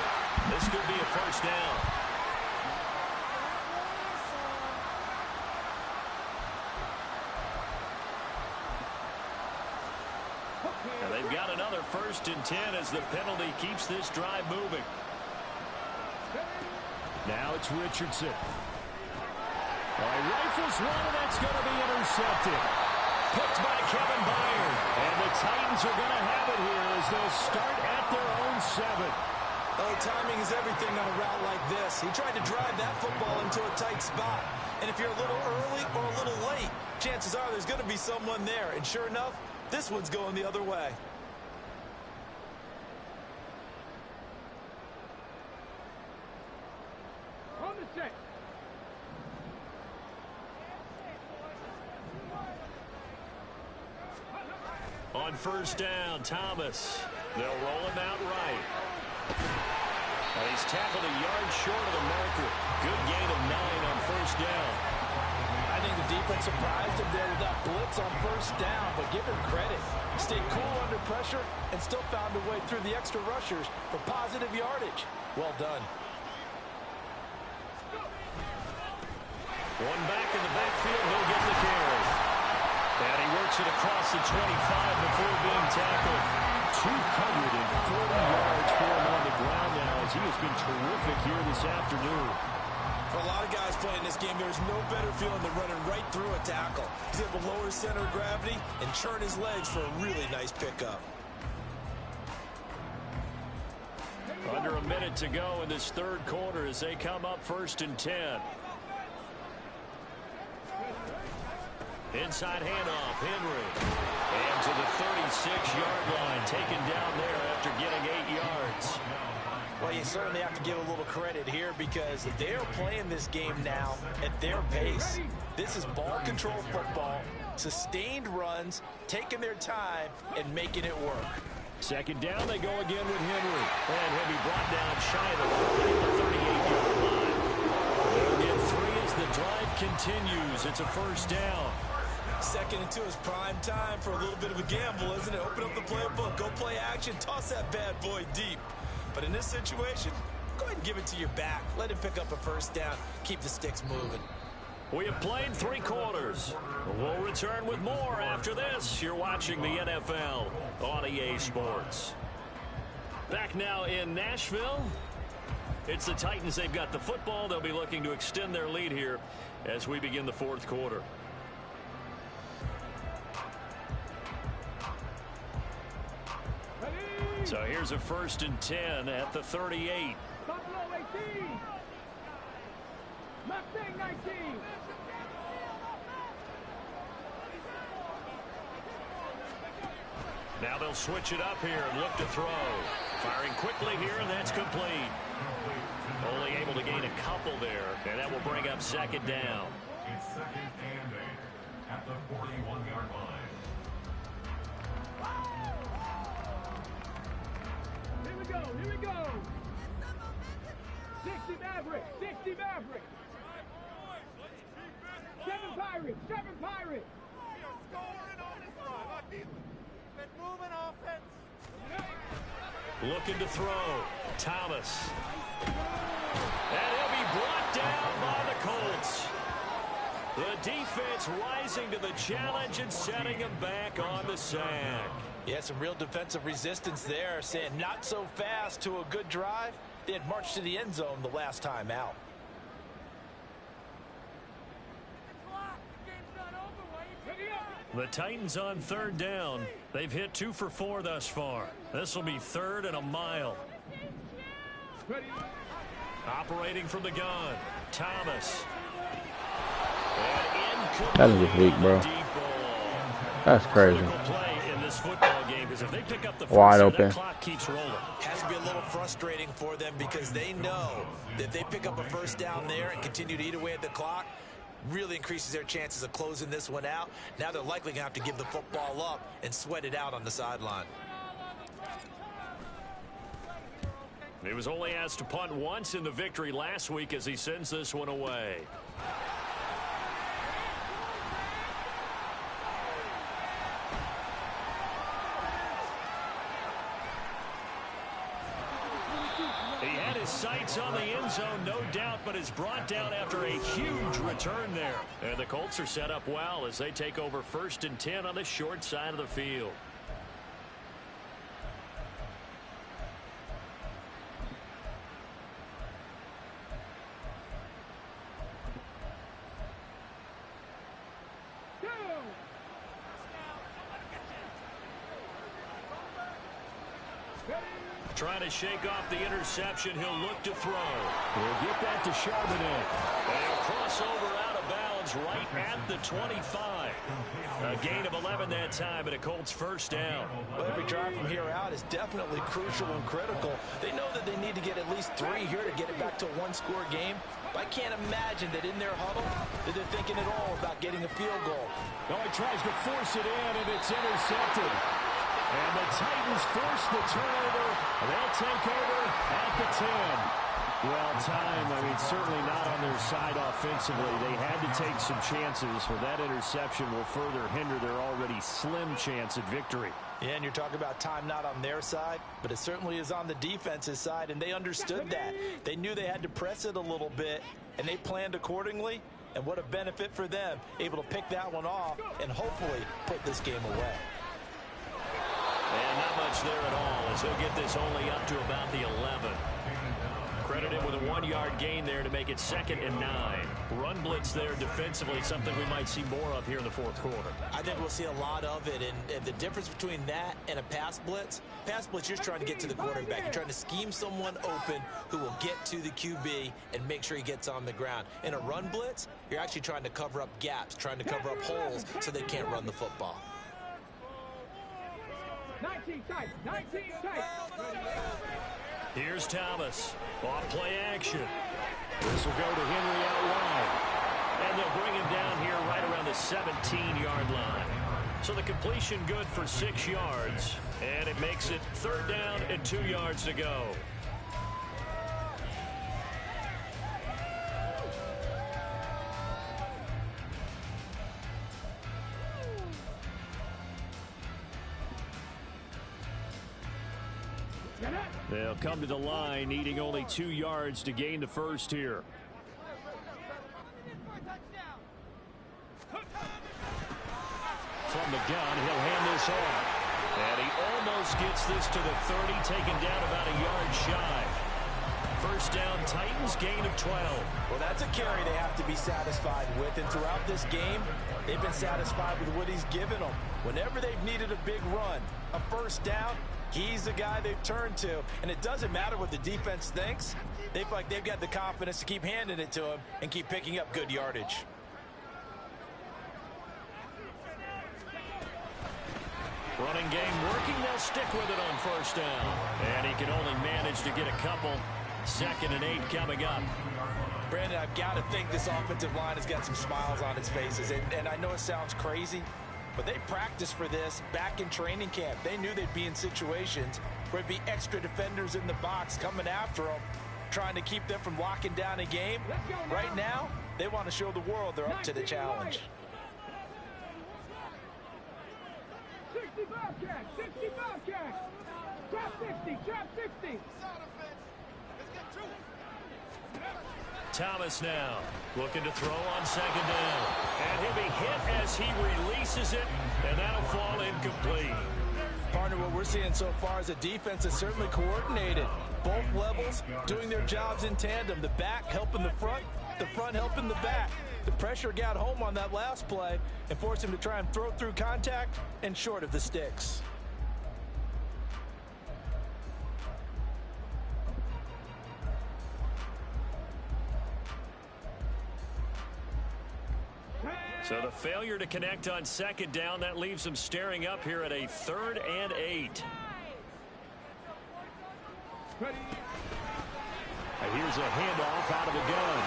This could be a first down. And they've got another 1st and 10 as the penalty keeps this drive moving. Now it's Richardson. Well, he rifles one, and that's going to be intercepted. Picked by Kevin Byard. And the Titans are going to have it here as they'll start at their own 7. Oh, timing is everything on a route like this. He tried to drive that football into a tight spot. And if you're a little early or a little late, chances are there's going to be someone there. And sure enough, this one's going the other way. On the set. On 1st down, Thomas. They'll roll him out right. And he's tackled a yard short of the marker. Good gain of 9 on 1st down. I think the defense surprised him there with that blitz on 1st down, but give him credit. Stayed cool under pressure and still found a way through the extra rushers for positive yardage. Well done. One back in the backfield, he'll get the carry. And he works it across the 25 before being tackled. 240 yards for him on the ground now as he has been terrific here this afternoon. For a lot of guys playing this game, there's no better feeling than running right through a tackle. He's able to lower his center of gravity and churn his legs for a really nice pickup. Under a minute to go in this 3rd quarter as they come up 1st and 10. Inside handoff, Henry. And to the 36-yard line, taken down there after getting 8 yards. Well, you certainly have to give a little credit here because they're playing this game now at their pace. This is ball control football, sustained runs, taking their time, and making it work. 2nd down, they go again with Henry. And he'll be brought down shy of the 38-yard line. They'll get 3 as the drive continues. It's a 1st down. 2nd and 2 is prime time for a little bit of a gamble, isn't it? Open up the playbook, go play action, toss that bad boy deep. But in this situation, go ahead and give it to your back. Let him pick up a 1st down. Keep the sticks moving. We have played 3 quarters. We'll return with more after this. You're watching the NFL on EA Sports. Back now in Nashville. It's the Titans. They've got the football. They'll be looking to extend their lead here as we begin the 4th quarter. So here's a 1st and 10 at the 38. Buffalo 18. Mustang 19. Now they'll switch it up here and look to throw. Firing quickly here, and that's complete. Only able to gain a couple there, and that will bring up 2nd down. It's 2nd and 8 at the 41-yard line. Here we go. Here we go. 60 Maverick. 60 Maverick. 7 Pirates. 7 Pirates. Looking to throw. Thomas. And he'll be brought down by the Colts. The defense rising to the challenge and setting him back on the sack. Yeah, some real defensive resistance there, saying not so fast to a good drive. They had marched to the end zone the last time out. Ready up. The Titans on third down. They've hit 2 for 4 thus far. This will be 3rd and a mile. Operating from the gun, Thomas. That is just weak, bro. That's crazy. Play in this football game, because if they pick up the Wide first, open. that clock keeps rolling. Has to be a little frustrating for them because they know that they pick up a first down there and continue to eat away at the clock, really increases their chances of closing this one out. Now they're likely going to have to give the football up and sweat it out on the sideline. He was only asked to punt once in the victory last week as he sends this one away. He had his sights on the end zone, no doubt, but is brought down after a huge return there. And the Colts are set up well as they take over 1st and 10 on the short side of the field. Trying to shake off the interception. He'll look to throw. He'll get that to Charbonnet. They'll cross over out of bounds right at the 25. A gain of 11 that time and a Colts first down. Well, every drive from here out is definitely crucial and critical. They know that they need to get at least 3 here to get it back to a one-score game. But I can't imagine that in their huddle that they're thinking at all about getting a field goal. No, he tries to force it in, and it's intercepted. And the Titans force the turnover. They'll take over at the 10. Well, time, I mean, certainly not on their side offensively. They had to take some chances, for that interception will further hinder their already slim chance at victory. Yeah, and you're talking about time not on their side, but it certainly is on the defense's side, and they understood that. They knew they had to press it a little bit, and they planned accordingly. And what a benefit for them, able to pick that one off and hopefully put this game away. And not much there at all as he'll get this only up to about the 11. Credit him with a 1-yard gain there to make it 2nd and 9. Run blitz there defensively, something we might see more of here in the 4th quarter. I think we'll see a lot of it, and the difference between that and a pass blitz, you're just trying to get to the quarterback. You're trying to scheme someone open who will get to the QB and make sure he gets on the ground. In a run blitz, you're actually trying to cover up gaps, trying to cover up holes so they can't run the football. 19 tight, 19 tight. Here's Thomas. Off play action. This will go to Henry out wide. And they'll bring him down here right around the 17-yard line. So the completion good for 6 yards. And it makes it 3rd down and 2 yards to go. They'll come to the line, needing only 2 yards to gain the first here. From the gun, he'll hand this off. And he almost gets this to the 30, taken down about a yard shy. First down, Titans, gain of 12. Well, that's a carry they have to be satisfied with. And throughout this game, they've been satisfied with what he's given them. Whenever they've needed a big run, a first down, he's the guy they've turned to. And it doesn't matter what the defense thinks. They feel like they've got the confidence to keep handing it to him and keep picking up good yardage. Running game working. They'll stick with it on first down. And he can only manage to get a couple. 2nd and 8 coming up. Brandon, I've got to think this offensive line has got some smiles on its faces. And I know it sounds crazy, but they practiced for this back in training camp. They knew they'd be in situations where it'd be extra defenders in the box coming after them, trying to keep them from locking down a game. Right now, they want to show the world they're up to the challenge. 65 catch, 65 catch. Trap 50, trap 50. Thomas now looking to throw on 2nd down. And he'll be hit as he releases it, and that'll fall incomplete. Partner, what we're seeing so far is a defense that's certainly coordinated. Both levels doing their jobs in tandem. The back helping the front, The front helping the back. The pressure got home on that last play and forced him to try and throw through contact and short of the sticks. So the failure to connect on second down, that leaves them staring up here at a 3rd and 8. Here's a handoff out of the gun.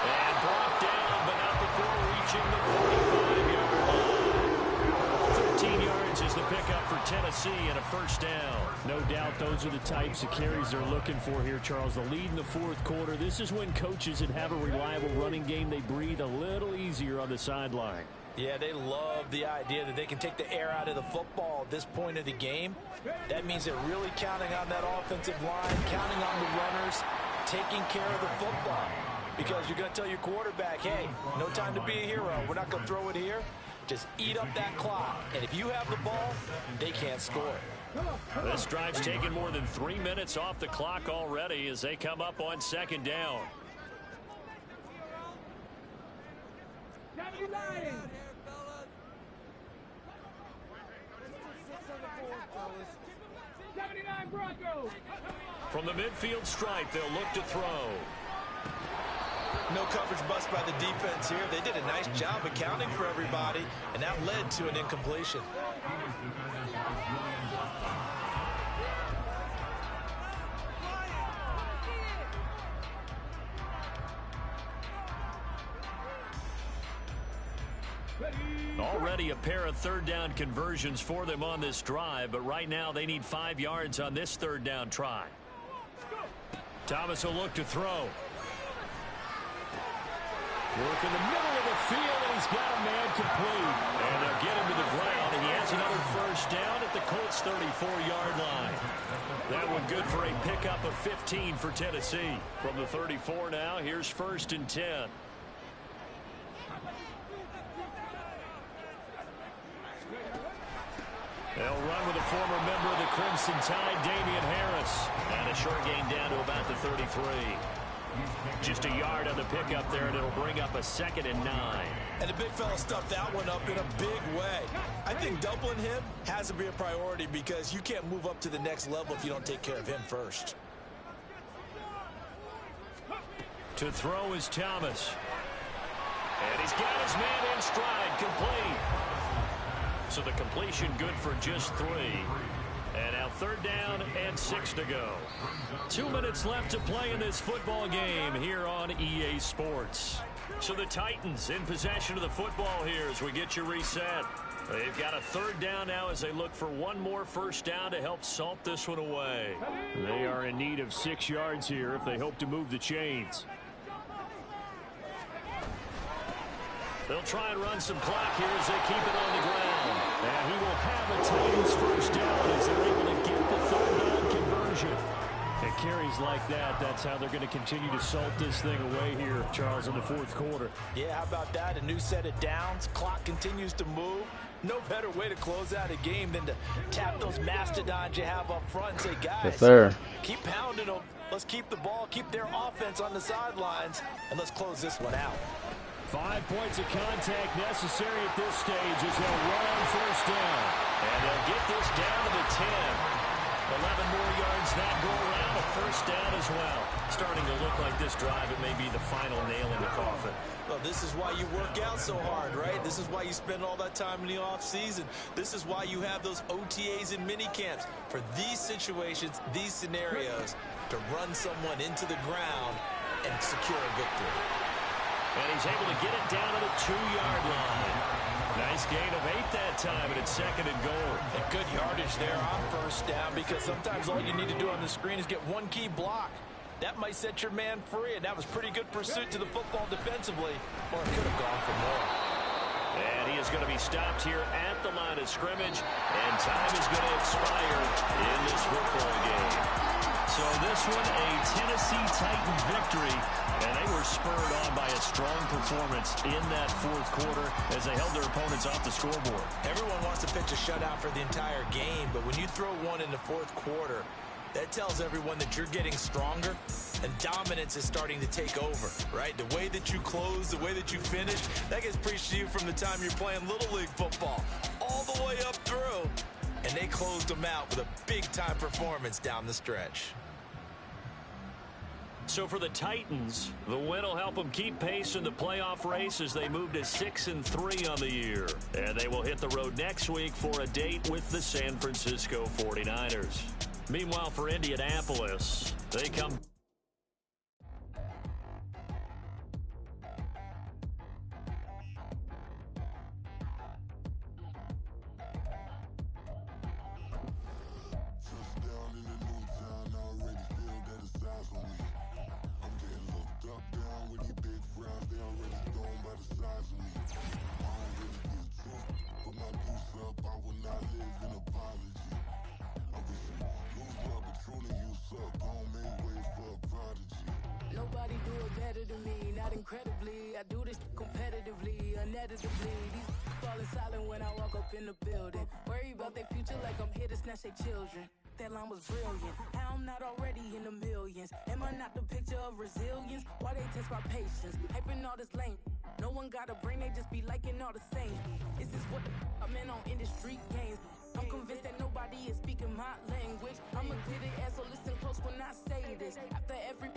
And brought down, but not before reaching the 45-yard line. 13 yards is the pickup for Tennessee and a first down. No doubt those are the types of carries they're looking for here, Charles. The lead in the fourth quarter. This is when coaches that have a reliable running game, they breathe a little easier on the sideline. Yeah, they love the idea that they can take the air out of the football at this point of the game. That means they're really counting on that offensive line, counting on the runners, taking care of the football. Because you're going to tell your quarterback, hey, no time to be a hero. We're not going to throw it here. Just eat up that clock. And if you have the ball, they can't score. This drive's taken more than 3 minutes off the clock already as they come up on second down. From the midfield stripe, they'll look to throw. No coverage bust by the defense here. They did a nice job accounting for everybody, and that led to an incompletion. Already a pair of third down conversions for them on this drive, but right now they need 5 yards on this third down try. Thomas will look to throw. Work in the middle of the field, and he's got a man complete. And they'll get him to the ground, and he has another first down at the Colts' 34-yard line. That one good for a pickup of 15 for Tennessee. From the 34 now, here's 1st and 10. They'll run with a former member of the Crimson Tide, Damian Harris. And a short gain down to about the 33. Just a yard on the pickup there, and it'll bring up a 2nd and 9. And the big fella stuffed that one up in a big way. I think doubling him has to be a priority because you can't move up to the next level if you don't take care of him first. To throw is Thomas. And he's got his man in stride, complete. So the completion good for just 3. And now 3rd down and 6 to go. 2 minutes left to play in this football game here on EA Sports. So the Titans in possession of the football here as we get you reset. They've got a 3rd down now as they look for one more first down to help salt this one away. They are in need of 6 yards here if they hope to move the chains. They'll try and run some clock here as they keep it on the ground. And he will have a Titans first down as they're able to get the 3rd down conversion. And carries like that, that's how they're going to continue to salt this thing away here, Charles, in the fourth quarter. Yeah, how about that? A new set of downs. Clock continues to move. No better way to close out a game than to tap those mastodons you have up front and say, guys, yes, sir. Keep pounding them. Let's keep the ball, keep their offense on the sidelines, and let's close this one out. 5 points of contact necessary at this stage as they'll run on first down. And they'll get this down to the 10. 11 more yards that go around, a first down as well. Starting to look like this drive, it may be the final nail in the coffin. Well, this is why you work out so hard, right? This is why you spend all that time in the offseason. This is why you have those OTAs and mini camps for these situations, these scenarios, to run someone into the ground and secure a victory. And he's able to get it down to the 2-yard line. Nice gain of 8 that time, and it's 2nd and goal. And good yardage there on first down because sometimes all you need to do on the screen is get one key block. That might set your man free, and that was pretty good pursuit to the football defensively, or it could have gone for more. And he is going to be stopped here at the line of scrimmage, and time is going to expire in this football game. So this one, a Tennessee Titan victory, and they were spurred on by a strong performance in that fourth quarter as they held their opponents off the scoreboard. Everyone wants to pitch a shutout for the entire game, but when you throw one in the fourth quarter, that tells everyone that you're getting stronger and dominance is starting to take over, right? The way that you close, the way that you finish, that gets preached to you from the time you're playing Little League football all the way up through. And they closed them out with a big-time performance down the stretch. So for the Titans, the win will help them keep pace in the playoff race as they move to 6-3 on the year. And they will hit the road next week for a date with the San Francisco 49ers. Meanwhile, for Indianapolis, they come... Nobody do it better than me, not incredibly. I do this competitively, uneditably. These falling silent when I walk up in the building. Worry about their future like I'm here to snatch their children. That line was brilliant. I'm not already in the millions. Am I not the picture of resilience? Why they test my patience? Hyping all this lame. No one got a brain, they just be liking all the same. This is what the I'm in on industry games. I'm convinced that nobody is speaking my language. I'ma get it as so listen close when I say this. After every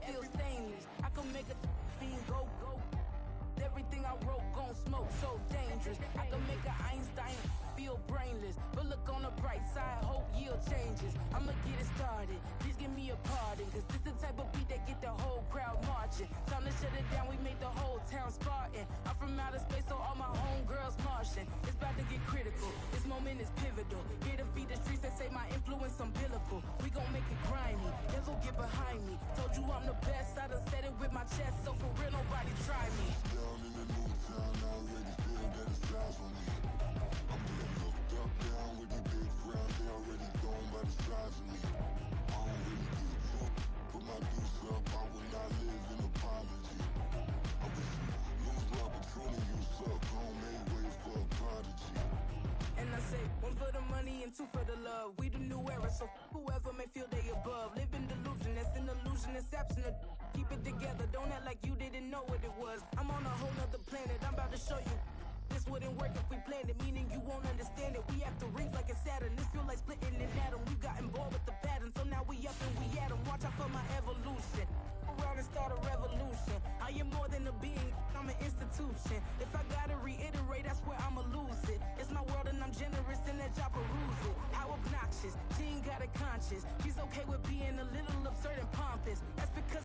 feel stainless. I can make a fiend go. Everything I wrote gon' smoke, so dangerous. I can make an Einstein feel brainless. But look on the bright side, hope yield changes. I'ma get it started, please give me a pardon. Cause this the type of beat that get the whole crowd marching. Time to shut it down, we made the whole town Spartan. I'm from outer space, so all my homegirls Martian. It's about to get critical, this moment is pivotal. Here to feed the streets that say my influence umbilical. We gon' make it grimy, devil get behind me. Told you I'm the best, I done said it with my chest. So for real, nobody try me. Down in the new town, I already feel that it's eyes on me. I'm getting looked up, down with the big crowd. They already gone by the size of me. I don't really get took. Put my deuce up, I will not live in apology. I wish you lose my Patron and you suck. Don't make way for a prodigy. And I say, one for the money and two for the love. We the new era, so whoever may feel they above. Live in delusion, that's an illusion, that's absent of. Keep it together, don't act like you didn't know what it was. I'm on a whole nother planet, I'm about to show you. This wouldn't work if we planned it, meaning you won't understand it. We have to rings like a Saturn, this feel like splitting an atom. We got involved with the pattern, so now we up and we at 'em. Watch out for my evolution. Around and start a revolution. I am more than a being, I'm an institution. If I gotta reiterate, that's where I'ma lose it. It's my world and I'm generous and that y'all peruse it. How obnoxious, she ain't got a conscience. She's okay with being a little absurd and pompous. That's because